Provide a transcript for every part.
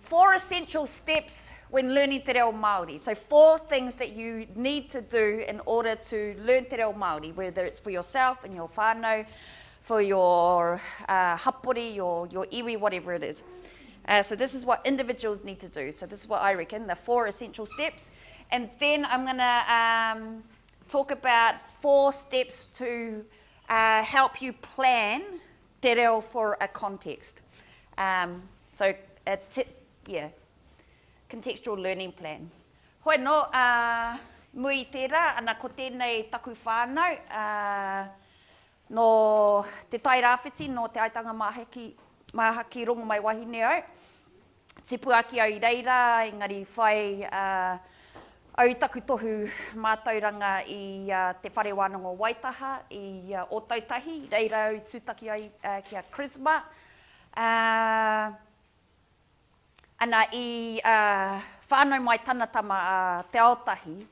4 essential steps when learning te reo Māori. So 4 things that you need to do in order to learn te reo Māori, whether it's for yourself and your whānau, for your hapori, your iwi, whatever it is. So this is what individuals need to do. So this is what I reckon, the 4 essential steps. And then I'm going to talk about 4 steps to help you plan te reo for a context. So contextual learning plan. Hoi no, mui tērā, ana ko tēnei taku whānau, no te tai rāwhiti, no te aitanga mahaki rongo mai wahine au. Tipu aki au I reira, engari whai au taku tohu mātauranga I te whare wānanga Waitaha, I o tautahi, reira au tūtaki au ki a Chrisma. Ana I whānau mai tanatama te aotahi,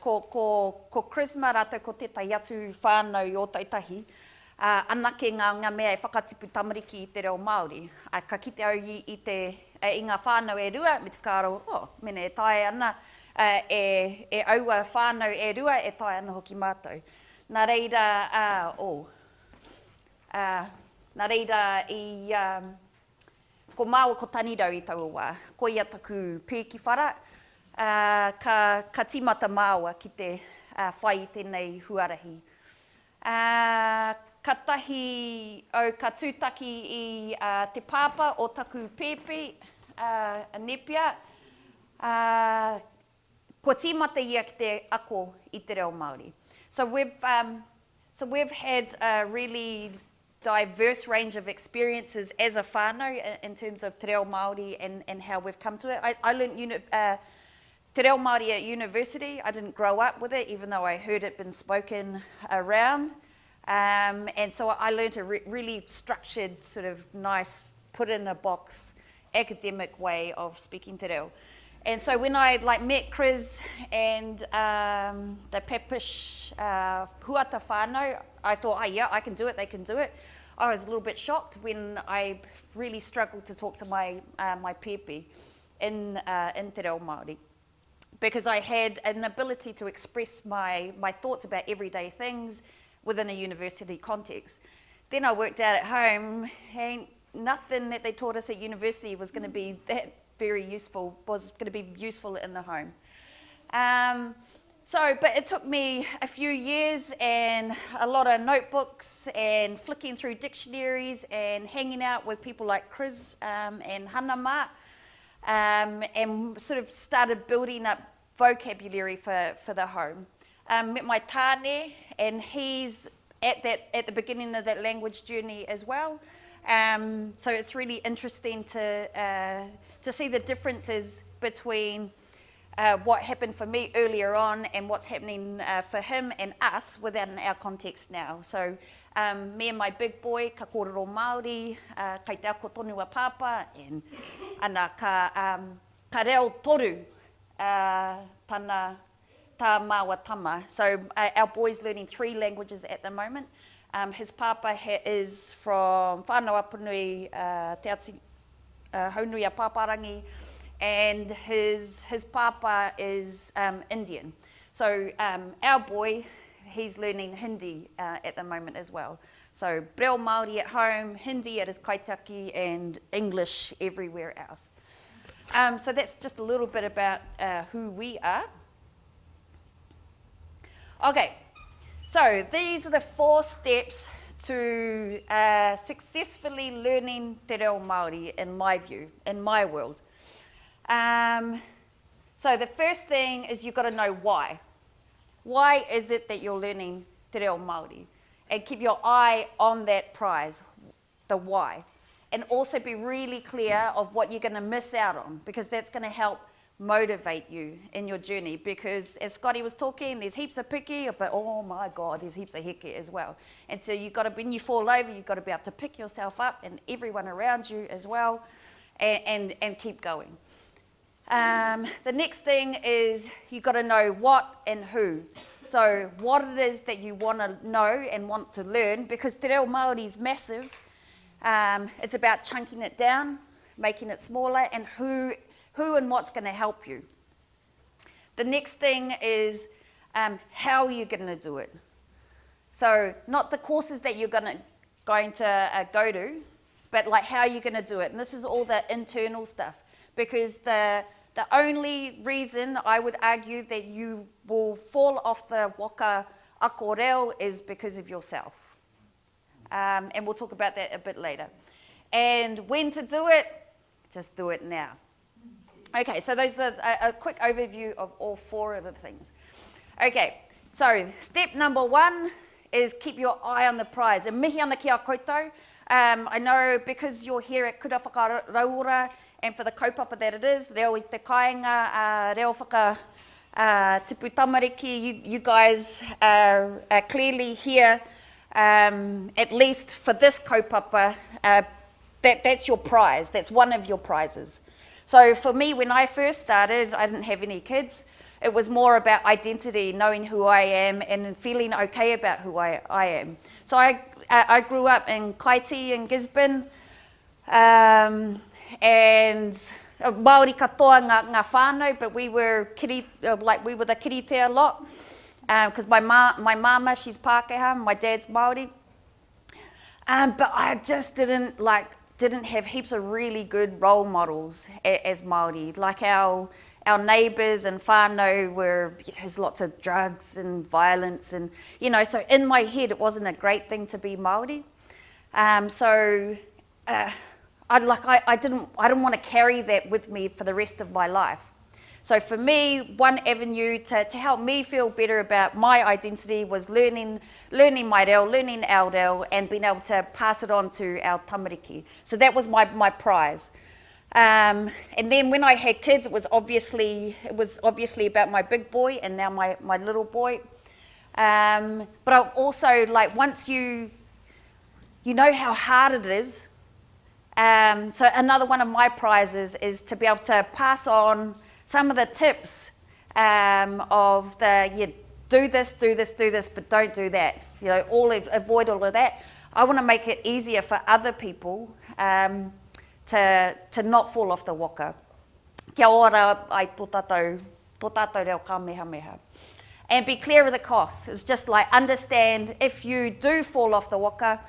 ko Chrisma rātou ko tētai atu whānau o tautahi, anake ngā mea e whakatipu tamariki I te reo Māori. Ka kite au I ngā whānau e rua, me te whakaro, mene e tae ana, e aua whānau e rua, e tae ana hoki mātou. Nā reira I ko māua ko tanirau I taua wā, ko ia taku pēki whara, ka tīmata māua ki te whai I tēnei huarahi. Ka tahi au ka tūtaki I te pāpa o taku pēpi, a nepia, ko tīmata ia ki te ako I te reo Māori. So we've had a really diverse range of experiences as a whānau in terms of te reo Māori and how we've come to it. I learned te reo Māori at university. I didn't grow up with it, even though I heard it been spoken around. And so I learned a really structured, sort of nice, put in a box, academic way of speaking te reo. And so when I met Chris and the Pepish Huata whānau, I thought, oh yeah, I can do it, they can do it. I was a little bit shocked when I really struggled to talk to my pepe in te reo Māori, because I had an ability to express my thoughts about everyday things within a university context. Then I worked out at home, and nothing that they taught us at university was going to be that very useful, was going to be useful in the home. But it took me a few years and a lot of notebooks and flicking through dictionaries and hanging out with people like Chris and Hanama, and sort of started building up vocabulary for the home. Met my tāne, and he's at the beginning of that language journey as well. So it's really interesting to see the differences between what happened for me earlier on and what's happening for him and us within our context now. So me and my big boy, ka kōrero Māori, kai te ako tonua pāpā, and ana ka reo toru tana tā māua tama. So our boy's learning 3 languages at the moment. His papa is from whānau apanui, te ati haunui a Pāparangi, and his papa is Indian. So our boy, he's learning Hindi at the moment as well. So Breo Māori at home, Hindi at his kaitaki, and English everywhere else. So that's just a little bit about who we are. Okay, so these are the 4 steps to successfully learning te reo Māori in my view, in my world. So the first thing is you've got to know why. Why is it that you're learning te reo Māori? And keep your eye on that prize, the why. And also be really clear of what you're going to miss out on, because that's going to help motivate you in your journey. Because as Scotty was talking, there's heaps of piki, but oh my God, there's heaps of heke as well. And so you've got to, when you fall over, you've got to be able to pick yourself up and everyone around you as well, and keep going. The next thing is you've got to know what and who. So what it is that you want to know and want to learn, because te reo Māori is massive. It's about chunking it down, making it smaller, and who and what's going to help you. The next thing is how you're going to do it. So not the courses that you're going to go to, but like how you're going to do it. And this is all the internal stuff, because the only reason I would argue that you will fall off the waka ako reo is because of yourself. And we'll talk about that a bit later. And when to do it, just do it now. Okay, so those are a quick overview of all 4 of the things. Okay, so step number 1 is keep your eye on the prize. And mihi ana ki a koutou. I know because you're here at Kura Whakaraura, and for the kaupapa that it is, reo i te kāinga, reo whaka tipu tamariki, you guys are clearly here, at least for this kaupapa, that's your prize, that's one of your prizes. So for me, when I first started, I didn't have any kids. It was more about identity, knowing who I am and feeling okay about who I am. So I grew up in Kaiti in Gisborne, and Māori katoa ngā whānau, but we were the kirite a lot, because my mama, she's Pākehā, my dad's Māori. But I just didn't have heaps of really good role models as Māori. Like our neighbours and whānau there's lots of drugs and violence, and so in my head it wasn't a great thing to be Māori. I didn't want to carry that with me for the rest of my life. So for me, one avenue to help me feel better about my identity was learning my reo, learning our reo, and being able to pass it on to our tamariki. So that was my prize. And then when I had kids, it was obviously about my big boy and now my little boy. But I also, once you know how hard it is. So another one of my prizes is to be able to pass on some of the tips of do this, but don't do that. Avoid all of that. I want to make it easier for other people to not fall off the waka. Kia ora ai tō tātou reo kamehameha. And be clear of the costs. It's just understand if you do fall off the waka,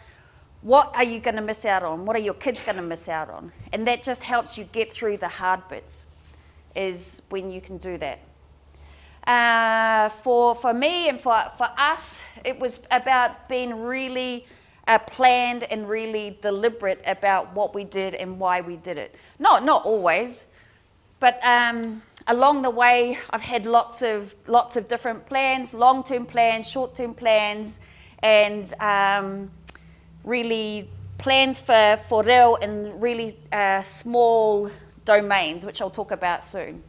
what are you going to miss out on? What are your kids going to miss out on? And that just helps you get through the hard bits, is when you can do that. For me and for us, it was about being really planned and really deliberate about what we did and why we did it. Not always, but along the way, I've had lots of different plans, long-term plans, short-term plans, and really plans for reo in really small domains, which I'll talk about soon.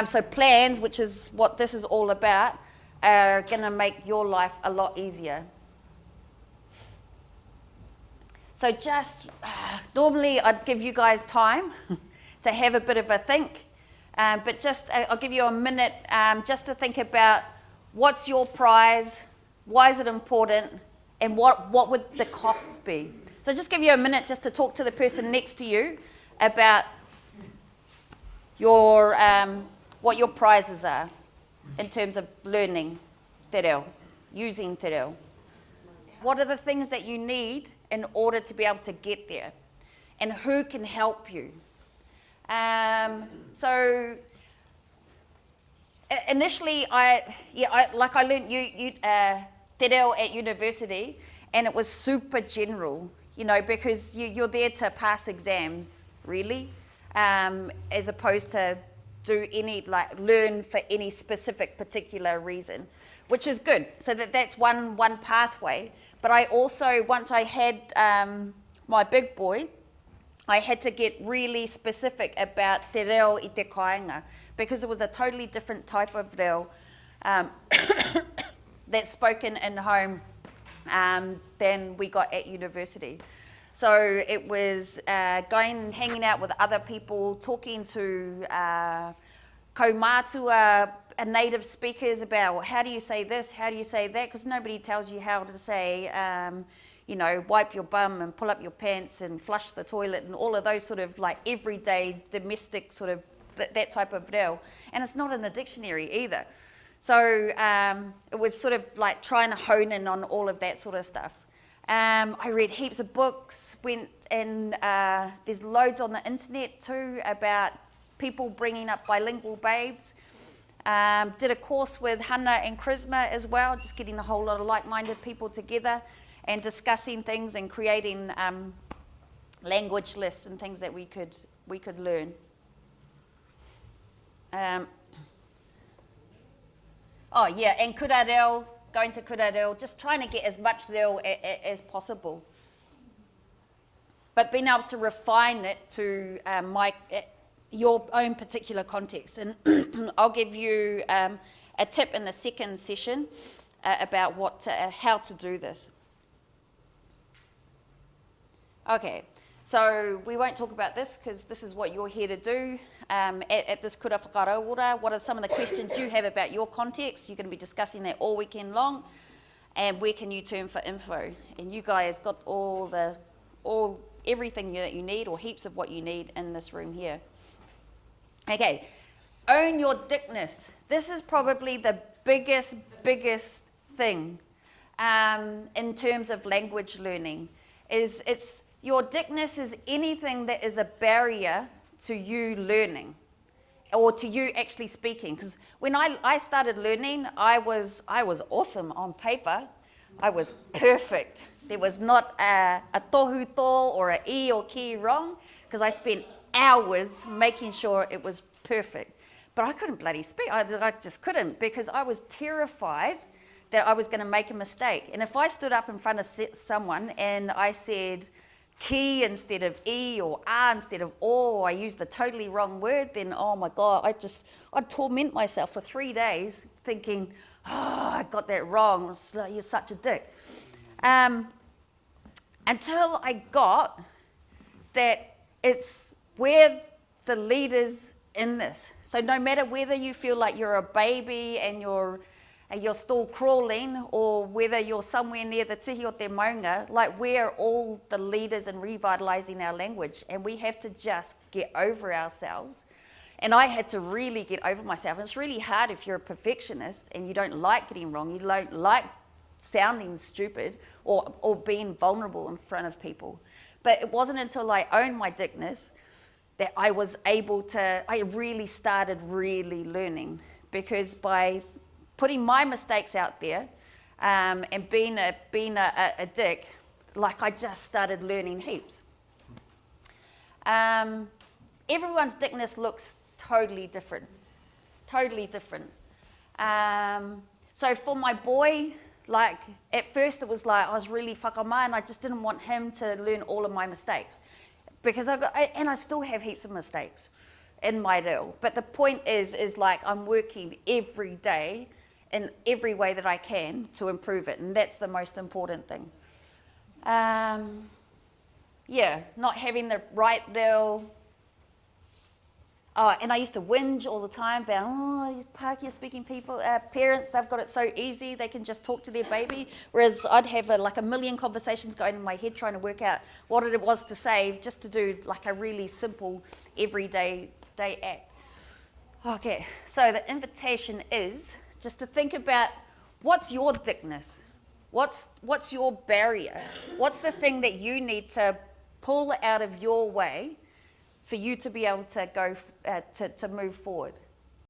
So plans, which is what this is all about, are going to make your life a lot easier. So just, normally I'd give you guys time to have a bit of a think, but just I'll give you a minute just to think about what's your prize, why is it important, and what would the costs be. So just give you a minute just to talk to the person next to you about your what your prizes are in terms of learning te reo, using te reo. What are the things that you need in order to be able to get there, and who can help you? So initially, I learned te reo at university, and it was super general, because you're there to pass exams, really, as opposed to do any, learn for any specific particular reason, which is good. So that's one pathway. But I also, once I had my big boy, I had to get really specific about te reo I te kāinga, because it was a totally different type of reo that's spoken in home than we got at university. So it was going and hanging out with other people, talking to kaumātua native speakers about, well, how do you say this, how do you say that, because nobody tells you how to say, wipe your bum and pull up your pants and flush the toilet and all of those sort of like everyday domestic sort of that type of reo. And it's not in the dictionary either. So it was sort of like trying to hone in on all of that sort of stuff. I read heaps of books, went and there's loads on the internet too about people bringing up bilingual babes. Did a course with Hannah and Charisma as well, just getting a whole lot of like-minded people together and discussing things and creating language lists and things that we could learn. And kura reo, going to kura reo, just trying to get as much reo as possible. But being able to refine it to your own particular context. And I'll give you a tip in the second session about how to do this. Okay, so we won't talk about this because this is what you're here to do. At this kura whakarawura, what are some of the questions you have about your context? You're going to be discussing that all weekend long. And where can you turn for info? And you guys got everything that you need, or heaps of what you need in this room here. Okay, own your dickness. This is probably the biggest thing in terms of language learning. Your dickness is anything that is a barrier to you learning or to you actually speaking. Because when I started learning, I was awesome on paper. I was perfect. There was not a tohu to or a e or ki wrong, because I spent hours making sure it was perfect. But I couldn't bloody speak. I just couldn't, because I was terrified that I was going to make a mistake. And if I stood up in front of someone and I said ki instead of e, or a instead of o, I used the totally wrong word, then oh my God, I'd torment myself for 3 days thinking, oh, I got that wrong. You're such a dick. Until I got that it's we're the leaders in this. So no matter whether you feel like you're a baby and you're still crawling, or whether you're somewhere near the tihi o te maunga, like we're all the leaders in revitalising our language, and we have to just get over ourselves. And I had to really get over myself. And it's really hard if you're a perfectionist and you don't like getting wrong, you don't like sounding stupid or being vulnerable in front of people. But it wasn't until I owned my dickness that I really started learning. Because by putting my mistakes out there and being a dick, like I just started learning heaps. Everyone's dickness looks totally different. So for my boy, like at first it was like I was really whakamā, and I just didn't want him to learn all of my mistakes, because I still have heaps of mistakes in my reo. But the point is like I'm working every day in every way that I can to improve it, and that's the most important thing. Not having the right reo. And I used to whinge all the time about, these Pākehā speaking people, parents, they've got it so easy, they can just talk to their baby. Whereas I'd have a million conversations going in my head trying to work out what it was to say, just to do like a really simple everyday act. Okay, so the invitation is just to think about, what's your dickness? What's your barrier? What's the thing that you need to pull out of your way for you to be able to go to move forward?